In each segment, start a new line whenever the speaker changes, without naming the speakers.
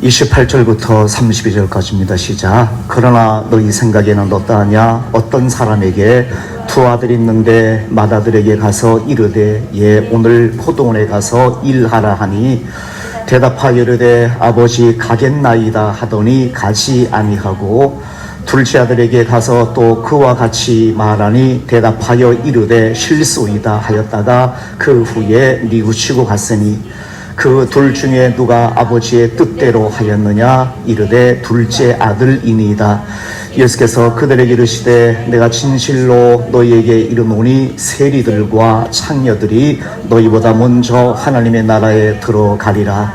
28절부터 32절까지입니다. 시작. 그러나 너희 생각에는 어떠하냐? 어떤 사람에게 두 아들이 있는데 맏아들에게 가서 이르되 예 오늘 포도원에 가서 일하라 하니 대답하여 이르되 아버지 가겠나이다 하더니 가지 아니하고 둘째 아들에게 가서 또 그와 같이 말하니 대답하여 이르되 실소이다 하였다가 그 후에 뉘우치고 갔으니 그 둘 중에 누가 아버지의 뜻대로 하였느냐? 이르되 둘째 아들이니이다. 예수께서 그들에게 이르시되 내가 진실로 너희에게 이르노니 세리들과 창녀들이 너희보다 먼저 하나님의 나라에 들어가리라.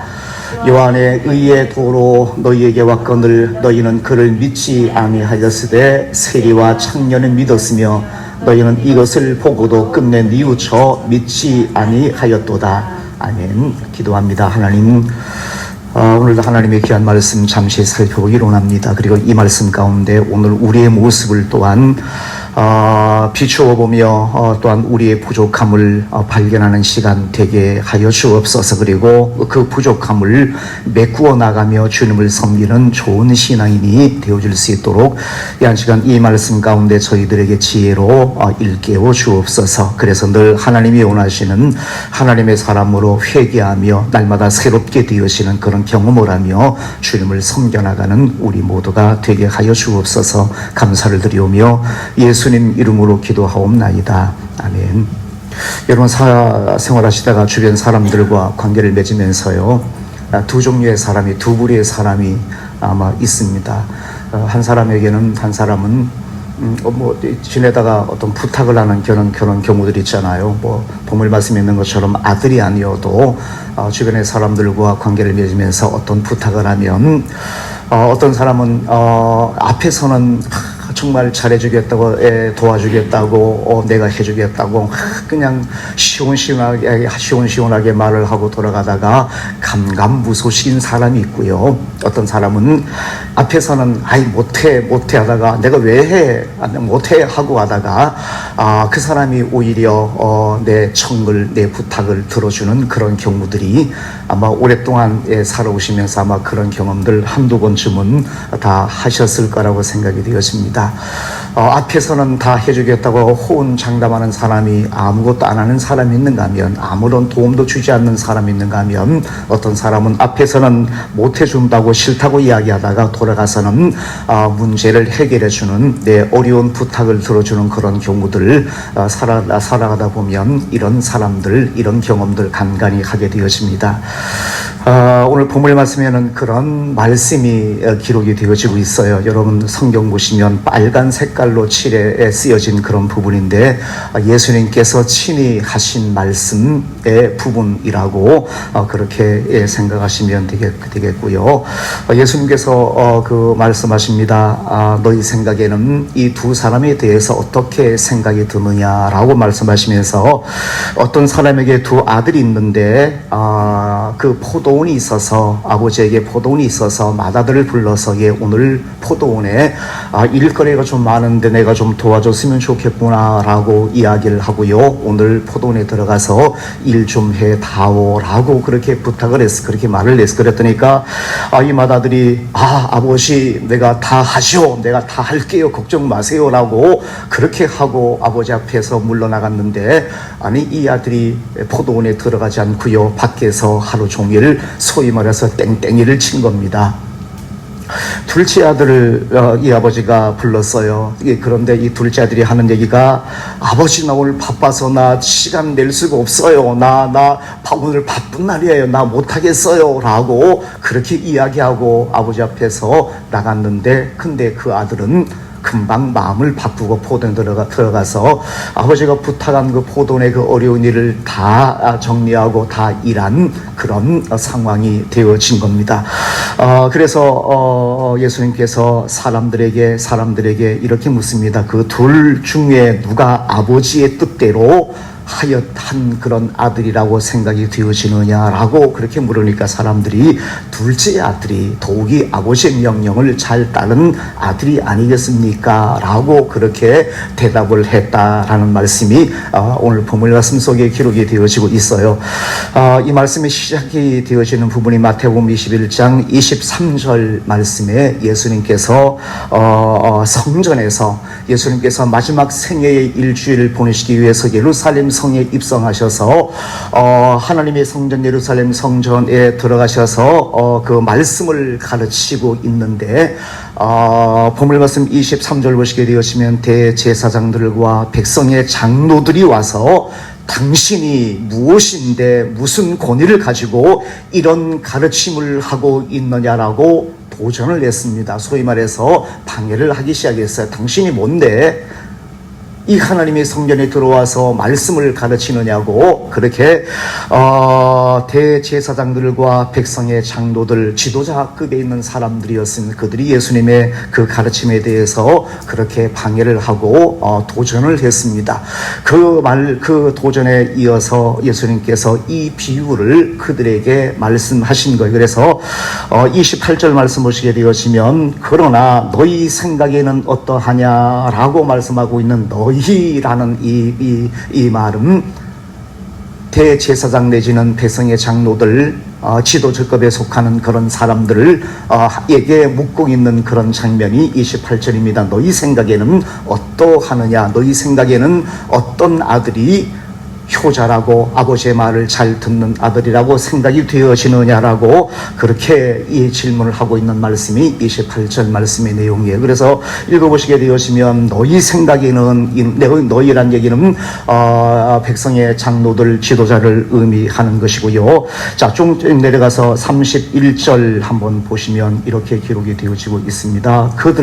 요한의 의의 도로 너희에게 왔거늘 너희는 그를 믿지 아니하였으되 세리와 창녀는 믿었으며 너희는 이것을 보고도 끝내 뉘우쳐 믿지 아니하였도다. 아멘. 기도합니다. 하나님, 오늘도 하나님의 귀한 말씀 잠시 살펴보기로 합니다. 그리고 이 말씀 가운데 오늘 우리의 모습을 또한 비추어 보며 또한 우리의 부족함을 발견하는 시간 되게 하여 주옵소서. 그리고 그 부족함을 메꾸어 나가며 주님을 섬기는 좋은 신앙인이 되어줄 수 있도록 이 한 시간 이 말씀 가운데 저희들에게 지혜로 일깨워 주옵소서. 그래서 늘 하나님이 원하시는 하나님의 사람으로 회개하며 날마다 새롭게 되어지는 그런 경험을 하며 주님을 섬겨나가는 우리 모두가 되게 하여 주옵소서. 감사를 드리오며 예수님 이름으로 기도하옵나이다. 아멘. 여러분 생활하시다가 주변 사람들과 관계를 맺으면서요 두 종류의 사람이, 두 부류의 사람이 아마 있습니다. 한 사람에게는 한 사람은 지내다가 어떤 부탁을 하는 그런 경우들이 있잖아요. 본문 말씀에 있는 것처럼 아들이 아니어도 주변의 사람들과 관계를 맺으면서 어떤 부탁을 하면 어떤 사람은 앞에서는 정말 잘해주겠다고 도와주겠다고 내가 해주겠다고 그냥 시원시원하게 말을 하고 돌아가다가 감감무소식인 사람이 있고요. 어떤 사람은 앞에서는 못해 하다가 내가 왜 해? 못해 하고 하다가 그 사람이 오히려 내 청을 내 부탁을 들어주는 그런 경우들이 아마 오랫동안 살아오시면서 아마 그런 경험들 한두 번쯤은 다 하셨을 거라고 생각이 되었습니다. 앞에서는 다 해주겠다고 호언장담하는 사람이 아무것도 안 하는 사람이 있는가 하면, 아무런 도움도 주지 않는 사람이 있는가 하면, 어떤 사람은 앞에서는 못 해준다고 싫다고 이야기하다가 돌아가서는 문제를 해결해주는 내 어려운 부탁을 들어주는 그런 경우들을 살아가다 보면 이런 사람들, 이런 경험들 간간히 하게 되어집니다. 오늘 본문 말씀에는 그런 말씀이 기록이 되어지고 있어요. 여러분 성경 보시면 빨간 색깔로 칠에 쓰여진 그런 부분인데 예수님께서 친히 하신 말씀의 부분이라고 그렇게 생각하시면 되겠고요. 예수님께서 그 말씀하십니다. 너희 생각에는 이 두 사람에 대해서 어떻게 생각이 드느냐라고 말씀하시면서 어떤 사람에게 두 아들이 있는데 그 포도원이 있어서 아버지에게 포도원이 있어서 맏아들을 불러서 오늘 포도원에 일거리가 좀 많은데 내가 좀 도와줬으면 좋겠구나 라고 이야기를 하고요. 오늘 포도원에 들어가서 일 좀 해다오 라고 그렇게 부탁을 했어. 그렇게 말을 했어. 그랬더니까 이 맏아들이 아버지 내가 다 하시오, 내가 다 할게요, 걱정 마세요 라고 그렇게 하고 아버지 앞에서 물러나갔는데 이 아들이 포도원에 들어가지 않고요 밖에서 하루 종일 소위 말해서 땡땡이를 친 겁니다. 둘째 아들을 이 아버지가 불렀어요. 그런데 이 둘째 아들이 하는 얘기가 아버지 나 오늘 바빠서 나 시간 낼 수가 없어요. 나 오늘 바쁜 날이에요. 나 못하겠어요 라고 그렇게 이야기하고 아버지 앞에서 나갔는데 근데 그 아들은 금방 마음을 바꾸고 포도원에 들어가서 아버지가 부탁한 그 포도원의 그 어려운 일을 다 정리하고 다 일한 그런 상황이 되어진 겁니다. 그래서 예수님께서 사람들에게 이렇게 묻습니다. 그 둘 중에 누가 아버지의 뜻대로 하였한 그런 아들이라고 생각이 되어지느냐라고 그렇게 물으니까 사람들이 둘째 아들이 더욱이 아버지의 명령을 잘 따른 아들이 아니겠습니까? 라고 그렇게 대답을 했다라는 말씀이 오늘 본문 말씀 속에 기록이 되어지고 있어요. 이 말씀이 시작이 되어지는 부분이 마태복음 21장 23절 말씀에 예수님께서 성전에서 예수님께서 마지막 생애의 일주일을 보내시기 위해서 예루살렘 성에 입성하셔서 하나님의 성전 예루살렘 성전에 들어가셔서 그 말씀을 가르치고 있는데 본문 말씀 23절 보시게 되시면 대제사장들과 백성의 장로들이 와서 당신이 무엇인데 무슨 권위를 가지고 이런 가르침을 하고 있느냐라고 도전을 냈습니다. 소위 말해서 방해를 하기 시작했어요. 당신이 뭔데 이 하나님의 성전에 들어와서 말씀을 가르치느냐고 그렇게 대제사장들과 백성의 장로들 지도자급에 있는 사람들이었습니다. 그들이 예수님의 그 가르침에 대해서 그렇게 방해를 하고 도전을 했습니다. 그 도전에 이어서 예수님께서 이 비유를 그들에게 말씀하신 거예요. 그래서 28절 말씀 보시게 되어지면 그러나 너희 생각에는 어떠하냐라고 말씀하고 있는 너희라는 이 말은 대제사장 내지는 백성의 장로들 지도자급에 속하는 그런 사람들을 에게 묻고 있는 그런 장면이 28절입니다. 너희 생각에는 어떠하느냐, 너희 생각에는 어떤 아들이 효자라고 아버지의 말을 잘 듣는 아들이라고 생각이 되어지느냐라고 그렇게 이 질문을 하고 있는 말씀이 28절 말씀의 내용이에요. 그래서 읽어보시게 되어지면 너희 생각에는 너희란 얘기는 백성의 장로들 지도자를 의미하는 것이고요. 자, 좀 내려가서 31절 한번 보시면 이렇게 기록이 되어지고 있습니다. 그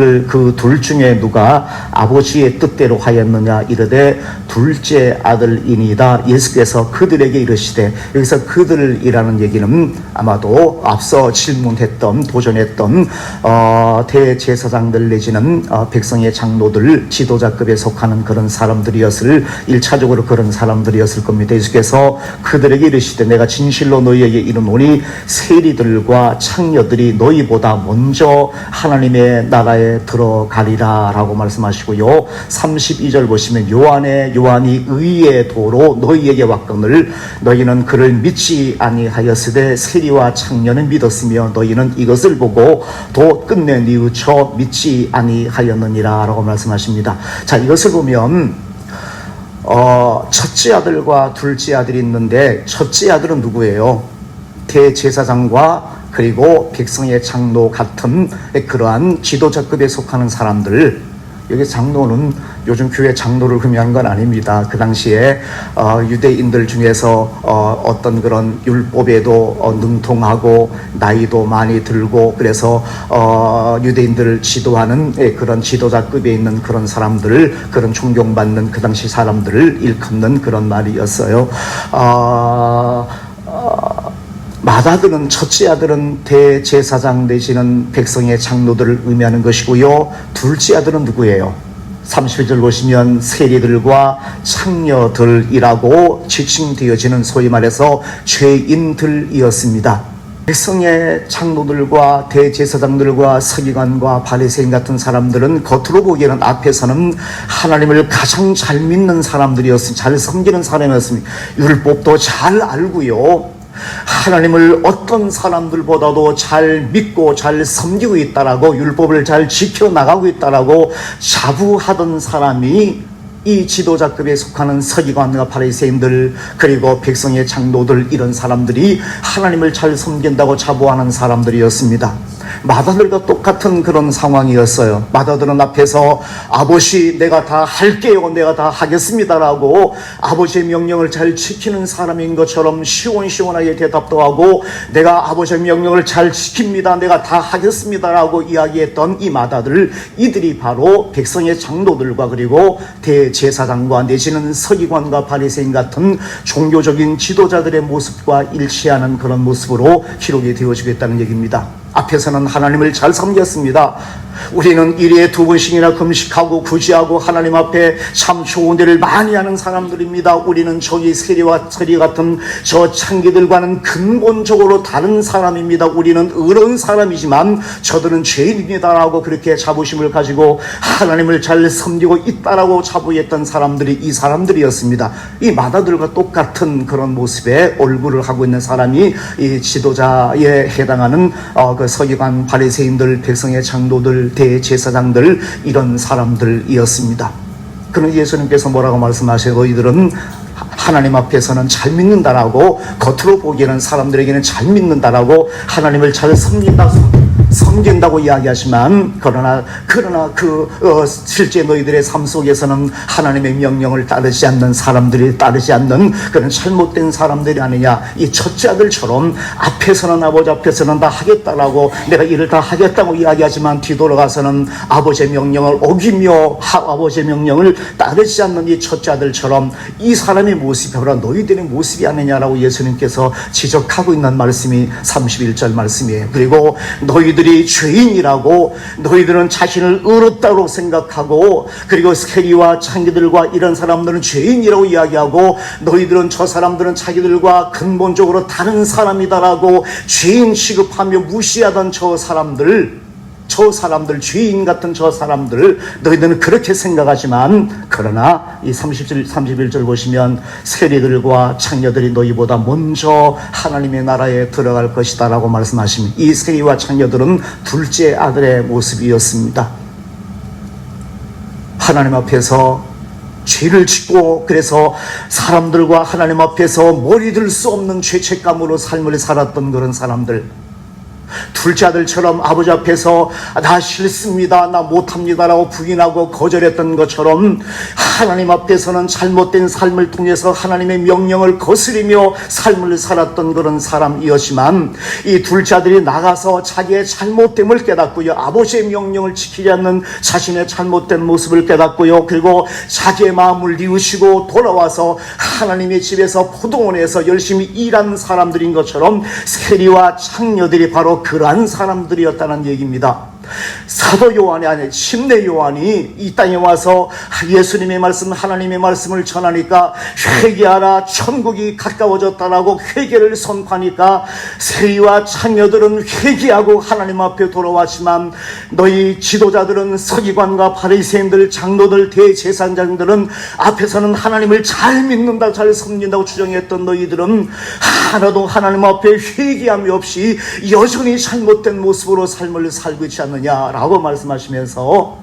둘 중에 누가 아버지의 뜻대로 하였느냐 이르되 둘째 아들이니이다. 예수께서 그들에게 이르시되, 여기서 그들이라는 얘기는 아마도 앞서 질문했던 도전했던 대제사장들 내지는 백성의 장로들 지도자급에 속하는 그런 사람들이었을 1차적으로 그런 사람들이었을 겁니다. 예수께서 그들에게 이르시되 내가 진실로 너희에게 이르노니 세리들과 창녀들이 너희보다 먼저 하나님의 나라에 들어가리라 라고 말씀하시고요. 32절 보시면 요한이 의의 도로 너희에게 왔거늘 너희는 그를 믿지 아니하였으되 세리와 창녀는 믿었으며 너희는 이것을 보고 도 끝내 뉘우쳐 믿지 아니하였느니라 라고 말씀하십니다. 자, 이것을 보면 첫째 아들과 둘째 아들이 있는데 첫째 아들은 누구예요? 대제사장과 그리고 백성의 장로 같은 그러한 지도자급에 속하는 사람들. 여기 장로는 요즘 교회 장로를 의미하는 건 아닙니다. 그 당시에 유대인들 중에서 어떤 그런 율법에도 능통하고 나이도 많이 들고 그래서 유대인들을 지도하는 그런 지도자급에 있는 그런 사람들을 그런 존경받는 그 당시 사람들을 일컫는 그런 말이었어요. 맏아들은 첫째 아들은 대제사장 내지는 백성의 장로들을 의미하는 것이고요. 둘째 아들은 누구예요? 31절 보시면 세리들과 창녀들이라고 지칭되어지는 소위 말해서 죄인들이었습니다. 백성의 장로들과 대제사장들과 서기관과 바리새인 같은 사람들은 겉으로 보기에는 앞에서는 하나님을 가장 잘 믿는 사람들이었습니다. 잘 섬기는 사람이었습니다. 율법도 잘 알고요. 하나님을 어떤 사람들보다도 잘 믿고 잘 섬기고 있다라고 율법을 잘 지켜나가고 있다라고 자부하던 사람이 이 지도자급에 속하는 서기관과 바리새인들 그리고 백성의 장로들 이런 사람들이 하나님을 잘 섬긴다고 자부하는 사람들이었습니다. 맏아들과 똑같은 그런 상황이었어요. 맏아들은 앞에서 아버지 내가 다 할게요, 내가 다 하겠습니다라고 아버지의 명령을 잘 지키는 사람인 것처럼 시원시원하게 대답도 하고 내가 아버지의 명령을 잘 지킵니다, 내가 다 하겠습니다라고 이야기했던 이 맏아들, 이들이 바로 백성의 장로들과 그리고 대제사장과 내지는 서기관과 바리새인 같은 종교적인 지도자들의 모습과 일치하는 그런 모습으로 기록이 되어지고 있다는 얘기입니다. 앞에서는 하나님을 잘 섬겼습니다. 우리는 일에 2번씩이나 금식하고 구제하고 하나님 앞에 참 좋은 일을 많이 하는 사람들입니다. 우리는 저기 세리와 서리 같은 저 창기들과는 근본적으로 다른 사람입니다. 우리는 의로운 사람이지만 저들은 죄인입니다라고 그렇게 자부심을 가지고 하나님을 잘 섬기고 있다라고 자부했던 사람들이 이 사람들이었습니다. 이 마다들과 똑같은 그런 모습의 얼굴을 하고 있는 사람이 이 지도자에 해당하는 그 서기관, 바리새인들, 백성의 장로들, 대제사장들, 이런 사람들이었습니다. 그런 예수님께서 뭐라고 말씀하세요? 너희들은 하나님 앞에서는 잘 믿는다라고, 겉으로 보기에는 사람들에게는 잘 믿는다라고, 하나님을 잘 섬긴다고 이야기하지만 그러나 실제 너희들의 삶 속에서는 하나님의 명령을 따르지 않는 사람들이, 따르지 않는 그런 잘못된 사람들이 아니냐. 이 첫째 아들처럼 앞에서는 아버지 앞에서는 다 하겠다라고, 내가 일을 다 하겠다고 이야기하지만 뒤돌아가서는 아버지의 명령을 어기며 아버지의 명령을 따르지 않는 이 첫째 아들처럼 이 사람의 모습이 바로 너희들의 모습이 아니냐라고 예수님께서 지적하고 있는 말씀이 31절 말씀이에요. 그리고 너희들이 죄인이라고, 너희들은 자신을 의롭다고 생각하고, 그리고 세리와 창기들과 이런 사람들은 죄인이라고 이야기하고, 너희들은 저 사람들은 자기들과 근본적으로 다른 사람이다라고 죄인 취급하며 무시하던 저 사람들, 죄인 같은 저 사람들, 너희들은 그렇게 생각하지만, 그러나 이 31절 보시면 세리들과 창녀들이 너희보다 먼저 하나님의 나라에 들어갈 것이다 라고 말씀하십니다. 이 세리와 창녀들은 둘째 아들의 모습이었습니다. 하나님 앞에서 죄를 짓고, 그래서 사람들과 하나님 앞에서 머리 들 수 없는 죄책감으로 삶을 살았던 그런 사람들, 둘째 아들처럼 아버지 앞에서 나 싫습니다, 나 못합니다 라고 부인하고 거절했던 것처럼 하나님 앞에서는 잘못된 삶을 통해서 하나님의 명령을 거스리며 삶을 살았던 그런 사람이었지만, 이 둘째 아들이 나가서 자기의 잘못됨을 깨닫고요, 아버지의 명령을 지키지 않는 자신의 잘못된 모습을 깨닫고요, 그리고 자기의 마음을 뉘우치고 돌아와서 하나님의 집에서 포도원에서 열심히 일하는 사람들인 것처럼 세리와 창녀들이 바로 그러한 사람들이었다는 얘기입니다. 사도 요한이 아니라 침례 요한이 이 땅에 와서 예수님의 말씀, 하나님의 말씀을 전하니까 회개하라, 천국이 가까워졌다라고 회개를 선포하니까 세리와 창녀들은 회개하고 하나님 앞에 돌아왔지만, 너희 지도자들은, 서기관과 바리새인들, 장로들, 대제사장들은 앞에서는 하나님을 잘 믿는다, 잘 섬긴다고 주장했던 너희들은 하나도 하나님 앞에 회개함이 없이 여전히 잘못된 모습으로 삶을 살고 있지 않느냐 라고 말씀하시면서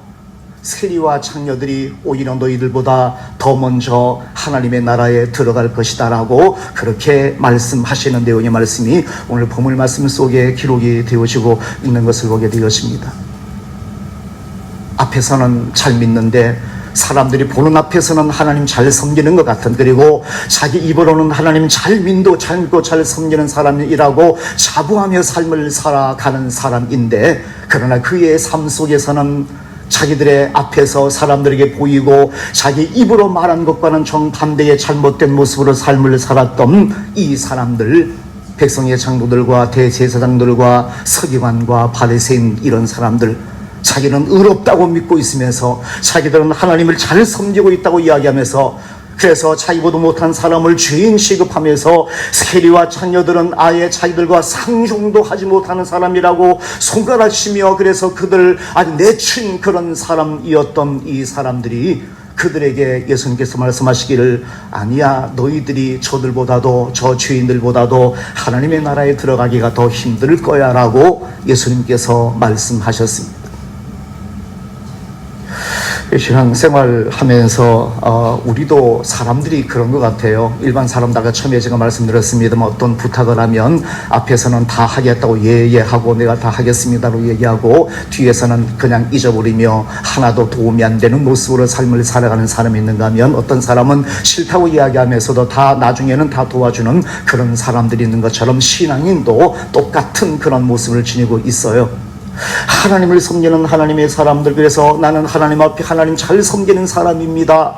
세리와 창녀들이 오히려 너희들보다 더 먼저 하나님의 나라에 들어갈 것이다 라고 그렇게 말씀하시는 내용의 말씀이 오늘 본문 말씀 속에 기록이 되어지고 있는 것을 보게 되었습니다. 앞에서는 잘 믿는데 사람들이 보는 앞에서는 하나님 잘 섬기는 것 같은, 그리고 자기 입으로는 하나님 잘 믿고 잘 섬기는 사람이라고 자부하며 삶을 살아가는 사람인데, 그러나 그의 삶 속에서는 자기들의 앞에서 사람들에게 보이고 자기 입으로 말한 것과는 정반대의 잘못된 모습으로 삶을 살았던 이 사람들, 백성의 장로들과 대제사장들과 서기관과 바리새인, 이런 사람들, 자기는 의롭다고 믿고 있으면서 자기들은 하나님을 잘 섬기고 있다고 이야기하면서, 그래서 자기보다 못한 사람을 죄인 취급하면서 세리와 창녀들은 아예 자기들과 상종도 하지 못하는 사람이라고 손가락치며, 그래서 그들 아주 내친 그런 사람이었던 이 사람들이 그들에게 예수님께서 말씀하시기를, 아니야, 너희들이 저들보다도, 저 죄인들보다도 하나님의 나라에 들어가기가 더 힘들 거야 라고 예수님께서 말씀하셨습니다. 신앙생활 하면서 우리도 사람들이 그런 것 같아요. 일반 사람들과 처음에 제가 말씀드렸습니다만, 어떤 부탁을 하면 앞에서는 다 하겠다고 예 하고 내가 다 하겠습니다로 얘기하고, 뒤에서는 그냥 잊어버리며 하나도 도움이 안 되는 모습으로 삶을 살아가는 사람이 있는가 하면, 어떤 사람은 싫다고 이야기하면서도 다 나중에는 다 도와주는 그런 사람들이 있는 것처럼 신앙인도 똑같은 그런 모습을 지니고 있어요. 하나님을 섬기는 하나님의 사람들, 그래서 나는 하나님 앞에 하나님 잘 섬기는 사람입니다,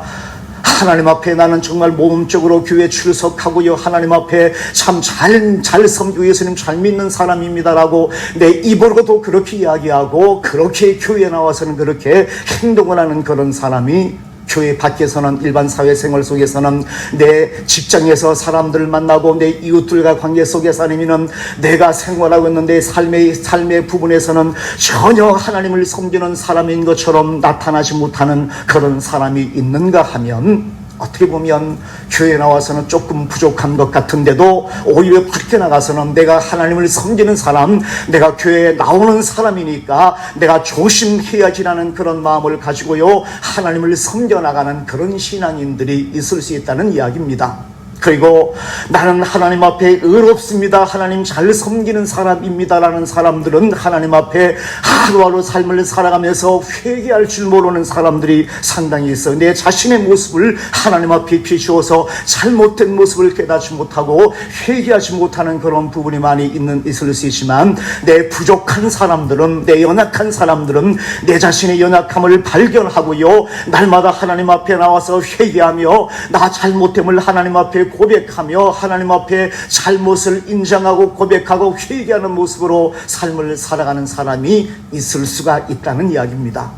하나님 앞에 나는 정말 모범적으로 교회 출석하고요, 하나님 앞에 참 잘 섬기고 예수님 잘 믿는 사람입니다라고 내 입으로도 그렇게 이야기하고 그렇게 교회에 나와서는 그렇게 행동을 하는 그런 사람이 교회 밖에서는 일반 사회생활 속에서는 내 직장에서 사람들을 만나고 내 이웃들과 관계 속에서 아니면 내가 생활하고 있는 내 삶의 부분에서는 전혀 하나님을 섬기는 사람인 것처럼 나타나지 못하는 그런 사람이 있는가 하면 어떻게 보면 교회에 나와서는 조금 부족한 것 같은데도 오히려 밖에 나가서는 내가 하나님을 섬기는 사람, 내가 교회에 나오는 사람이니까 내가 조심해야지라는 그런 마음을 가지고요, 하나님을 섬겨나가는 그런 신앙인들이 있을 수 있다는 이야기입니다. 그리고 나는 하나님 앞에 의롭습니다, 하나님 잘 섬기는 사람입니다라는 사람들은 하나님 앞에 하루하루 삶을 살아가면서 회개할 줄 모르는 사람들이 상당히 있어. 내 자신의 모습을 하나님 앞에 비추어서 잘못된 모습을 깨닫지 못하고 회개하지 못하는 그런 부분이 많이 있을 수 있지만, 내 부족한 사람들은, 내 연약한 사람들은 내 자신의 연약함을 발견하고요, 날마다 하나님 앞에 나와서 회개하며 나 잘못됨을 하나님 앞에 고백하며 하나님 앞에 잘못을 인정하고 고백하고 회개하는 모습으로 삶을 살아가는 사람이 있을 수가 있다는 이야기입니다.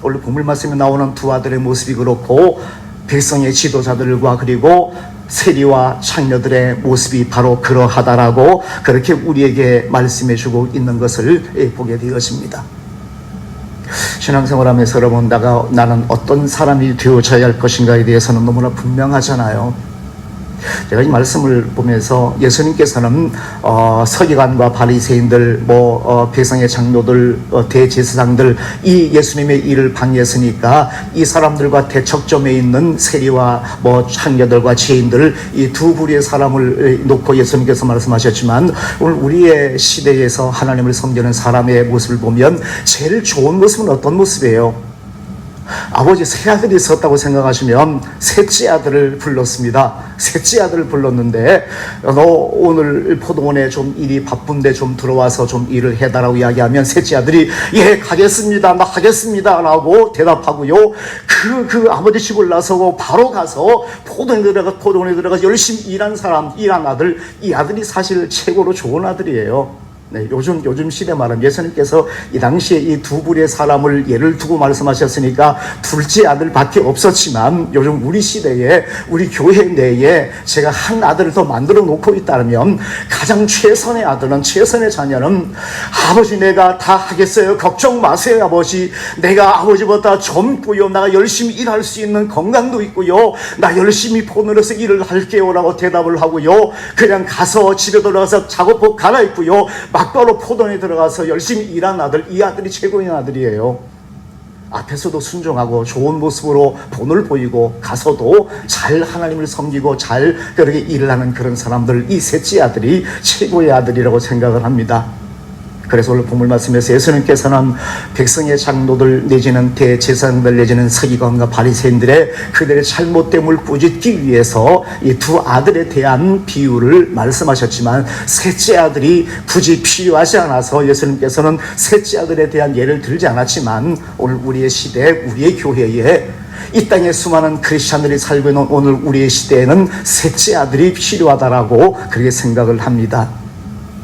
오늘 본문 말씀에 나오는 두 아들의 모습이 그렇고 백성의 지도자들과 그리고 세리와 창녀들의 모습이 바로 그러하다라고 그렇게 우리에게 말씀해 주고 있는 것을 보게 되어집니다. 신앙생활하면서 여러분, 나는 어떤 사람이 되어져야 할 것인가에 대해서는 너무나 분명하잖아요. 제가 이 말씀을 보면서 예수님께서는 서기관과 바리새인들, 백성의 장로들, 대제사장들, 이 예수님의 일을 방해했으니까 이 사람들과 대척점에 있는 세리와 창녀들과 죄인들, 이 두 부류의 사람을 놓고 예수님께서 말씀하셨지만, 오늘 우리의 시대에서 하나님을 섬기는 사람의 모습을 보면 제일 좋은 모습은 어떤 모습이에요? 아버지 세 아들이 있었다고 생각하시면 셋째 아들을 불렀습니다. 셋째 아들을 불렀는데, 너 오늘 포도원에 좀 일이 바쁜데 좀 들어와서 좀 일을 해달라고 이야기하면 셋째 아들이 예 가겠습니다, 나 하겠습니다 라고 대답하고요, 그 아버지 집을 나서고 바로 가서 포도원에 들어가서 열심히 일한 아들, 이 아들이 사실 최고로 좋은 아들이에요. 네, 요즘 시대 말하면 예수님께서 이 당시에 이 두 부류의 사람을 예를 두고 말씀하셨으니까 둘째 아들밖에 없었지만, 요즘 우리 시대에 우리 교회 내에 제가 한 아들을 더 만들어 놓고 있다면 가장 최선의 아들은, 최선의 자녀는 아버지 내가 다 하겠어요, 걱정 마세요 아버지, 내가 아버지보다 젊고요, 내가 열심히 일할 수 있는 건강도 있고요, 나 열심히 포도원에서 일을 할게요 라고 대답을 하고요, 그냥 가서 집에 들어가서 작업복 갈아입고요, 막바로 포도원에 들어가서 열심히 일한 아들, 이 아들이 최고인 아들이에요. 앞에서도 순종하고 좋은 모습으로 본을 보이고 가서도 잘 하나님을 섬기고 잘 그렇게 일을 하는 그런 사람들, 이 셋째 아들이 최고의 아들이라고 생각을 합니다. 그래서 오늘 본문 말씀에서 예수님께서는 백성의 장로들 내지는 대제사장들 내지는 서기관과 바리새인들의 그들의 잘못됨을 꾸짖기 위해서 이 두 아들에 대한 비유를 말씀하셨지만, 셋째 아들이 굳이 필요하지 않아서 예수님께서는 셋째 아들에 대한 예를 들지 않았지만, 오늘 우리의 시대, 우리의 교회에 이 땅에 수많은 크리스찬들이 살고 있는 오늘 우리의 시대에는 셋째 아들이 필요하다라고 그렇게 생각을 합니다.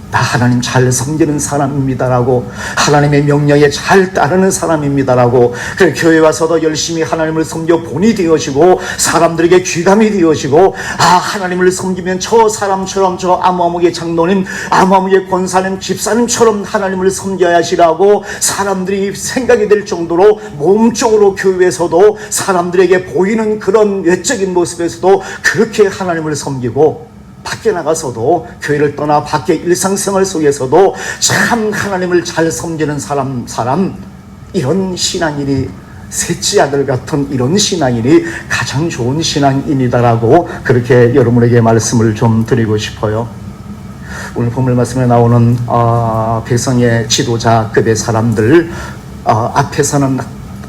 나 하나님 잘 섬기는 사람입니다라고, 하나님의 명령에 잘 따르는 사람입니다라고, 그래 교회 와서도 열심히 하나님을 섬겨 본이 되어지고 사람들에게 귀감이 되어지고, 하나님을 섬기면 저 사람처럼, 저 아무아무개 장로님, 아무아무개 권사님, 집사님처럼 하나님을 섬겨야지라고 사람들이 생각이 될 정도로 몸적으로 교회에서도 사람들에게 보이는 그런 외적인 모습에서도 그렇게 하나님을 섬기고, 밖에 나가서도 교회를 떠나 밖에 일상생활 속에서도 참 하나님을 잘 섬기는 사람, 이런 신앙인이, 셋째 아들 같은 이런 신앙인이 가장 좋은 신앙인이다라고 그렇게 여러분에게 말씀을 좀 드리고 싶어요. 오늘 본문 말씀에 나오는 백성의 지도자급의 사람들, 앞에서는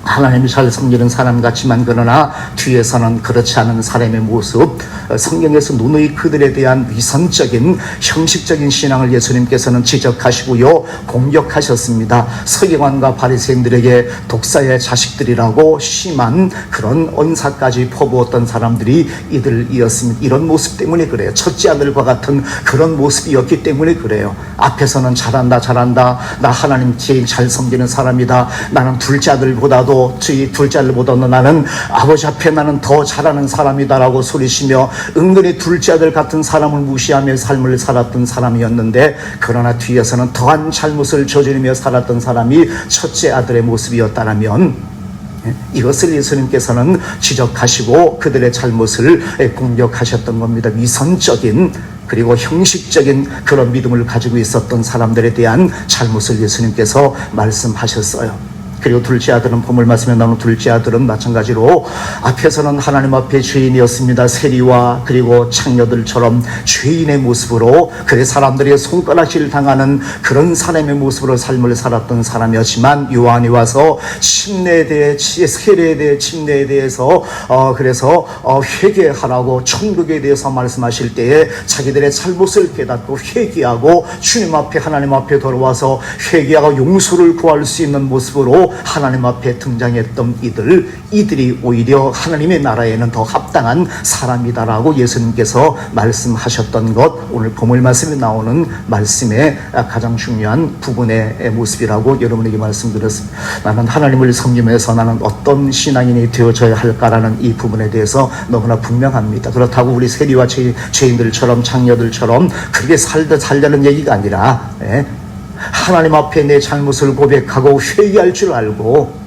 하나님이 잘 섬기는 사람 같지만 그러나 뒤에서는 그렇지 않은 사람의 모습, 성경에서 누누이 그들에 대한 위선적인 형식적인 신앙을 예수님께서는 지적하시고요, 공격하셨습니다. 서기관과 바리새인들에게 독사의 자식들이라고 심한 그런 언사까지 퍼부었던 사람들이 이들이었습니다. 이런 모습 때문에 그래요. 첫째 아들과 같은 그런 모습이었기 때문에 그래요. 앞에서는 잘한다 나 하나님 제일 잘 섬기는 사람이다, 나는 둘째 아들보다도 저희 둘째 아들보다는 나는 아버지 앞에 나는 더 잘하는 사람이다라고 소리치며 은근히 둘째 아들 같은 사람을 무시하며 삶을 살았던 사람이었는데, 그러나 뒤에서는 더한 잘못을 저지르며 살았던 사람이 첫째 아들의 모습이었다면 이것을 예수님께서는 지적하시고 그들의 잘못을 공격하셨던 겁니다. 위선적인 그리고 형식적인 그런 믿음을 가지고 있었던 사람들에 대한 잘못을 예수님께서 말씀하셨어요. 그리고 둘째 아들은, 본문 말씀에 나오는 둘째 아들은 마찬가지로 앞에서는 하나님 앞에 죄인이었습니다. 세리와 그리고 창녀들처럼 죄인의 모습으로, 그래 사람들의 손가락질 당하는 그런 사람의 모습으로 삶을 살았던 사람이었지만, 요한이 와서 침례에 대해, 세례에 대해, 침례에 대해서 그래서 회개하라고 천국에 대해서 말씀하실 때에 자기들의 잘못을 깨닫고 회개하고 주님 앞에, 하나님 앞에 돌아와서 회개하고 용서를 구할 수 있는 모습으로 하나님 앞에 등장했던 이들이 오히려 하나님의 나라에는 더 합당한 사람이다라고 예수님께서 말씀하셨던 것, 오늘 본문 말씀에 나오는 말씀의 가장 중요한 부분의 모습이라고 여러분에게 말씀드렸습니다. 나는 하나님을 섬기면서 나는 어떤 신앙인이 되어져야 할까라는 이 부분에 대해서 너무나 분명합니다. 그렇다고 우리 세리와 죄인들처럼 창녀들처럼 그렇게 살려는 얘기가 아니라 하나님 앞에 내 잘못을 고백하고 회개할 줄 알고,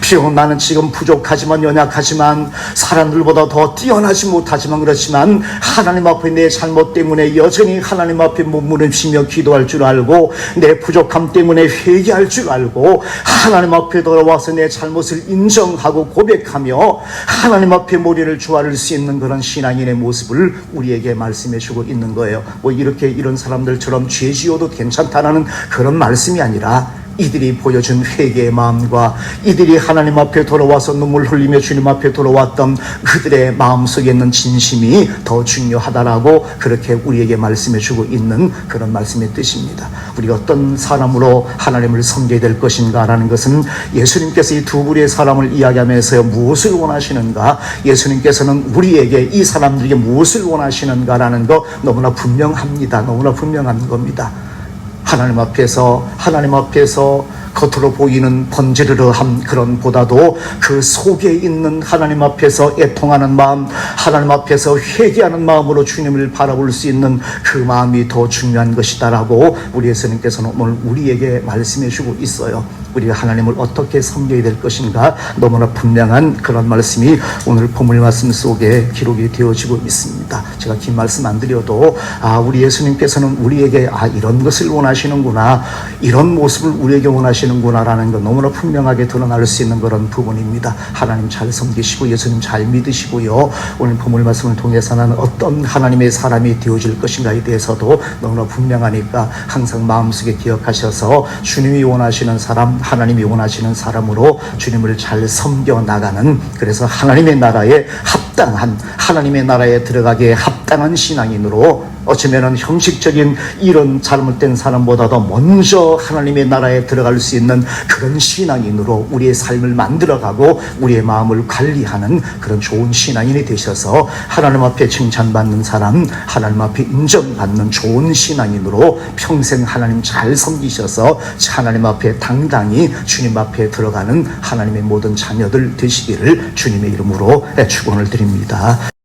비록 나는 지금 부족하지만 연약하지만 사람들보다 더 뛰어나지 못하지만 그렇지만 하나님 앞에 내 잘못 때문에 여전히 하나님 앞에 몸부림치며 기도할 줄 알고, 내 부족함 때문에 회개할 줄 알고 하나님 앞에 돌아와서 내 잘못을 인정하고 고백하며 하나님 앞에 머리를 조아릴 수 있는 그런 신앙인의 모습을 우리에게 말씀해 주고 있는 거예요. 이렇게 이런 사람들처럼 죄 지어도 괜찮다는 그런 말씀이 아니라, 이들이 보여준 회개의 마음과 이들이 하나님 앞에 돌아와서 눈물 흘리며 주님 앞에 돌아왔던 그들의 마음속에 있는 진심이 더 중요하다라고 그렇게 우리에게 말씀해 주고 있는 그런 말씀의 뜻입니다. 우리가 어떤 사람으로 하나님을 섬겨야 될 것인가라는 것은 예수님께서 이 두 부류의 사람을 이야기하면서 무엇을 원하시는가, 예수님께서는 우리에게 이 사람들에게 무엇을 원하시는가라는 거 너무나 분명합니다. 너무나 분명한 겁니다. 하나님 앞에서 겉으로 보이는 번지르르함 그런 보다도 그 속에 있는 하나님 앞에서 애통하는 마음, 하나님 앞에서 회개하는 마음으로 주님을 바라볼 수 있는 그 마음이 더 중요한 것이다라고 우리 예수님께서는 오늘 우리에게 말씀해 주고 있어요. 우리가 하나님을 어떻게 섬겨야 될 것인가 너무나 분명한 그런 말씀이 오늘 본문 말씀 속에 기록이 되어지고 있습니다. 제가 긴 말씀 안 드려도 우리 예수님께서는 우리에게 이런 것을 원하시는구나, 이런 모습을 우리에게 원하시는구나라는 것 너무나 분명하게 드러날 수 있는 그런 부분입니다. 하나님 잘 섬기시고 예수님 잘 믿으시고요, 오늘 본문 말씀을 통해서는 어떤 하나님의 사람이 되어질 것인가에 대해서도 너무나 분명하니까 항상 마음속에 기억하셔서 주님이 원하시는 사람, 하나님이 원하시는 사람으로 주님을 잘 섬겨 나가는, 그래서 하나님의 나라에 합당한, 하나님의 나라에 들어가기에 합당한 신앙인으로, 어쩌면은 형식적인 이런 잘못된 사람보다도 먼저 하나님의 나라에 들어갈 수 있는 그런 신앙인으로 우리의 삶을 만들어가고 우리의 마음을 관리하는 그런 좋은 신앙인이 되셔서 하나님 앞에 칭찬받는 사람, 하나님 앞에 인정받는 좋은 신앙인으로 평생 하나님 잘 섬기셔서 하나님 앞에 당당히 주님 앞에 들어가는 하나님의 모든 자녀들 되시기를 주님의 이름으로 축원을 드립니다.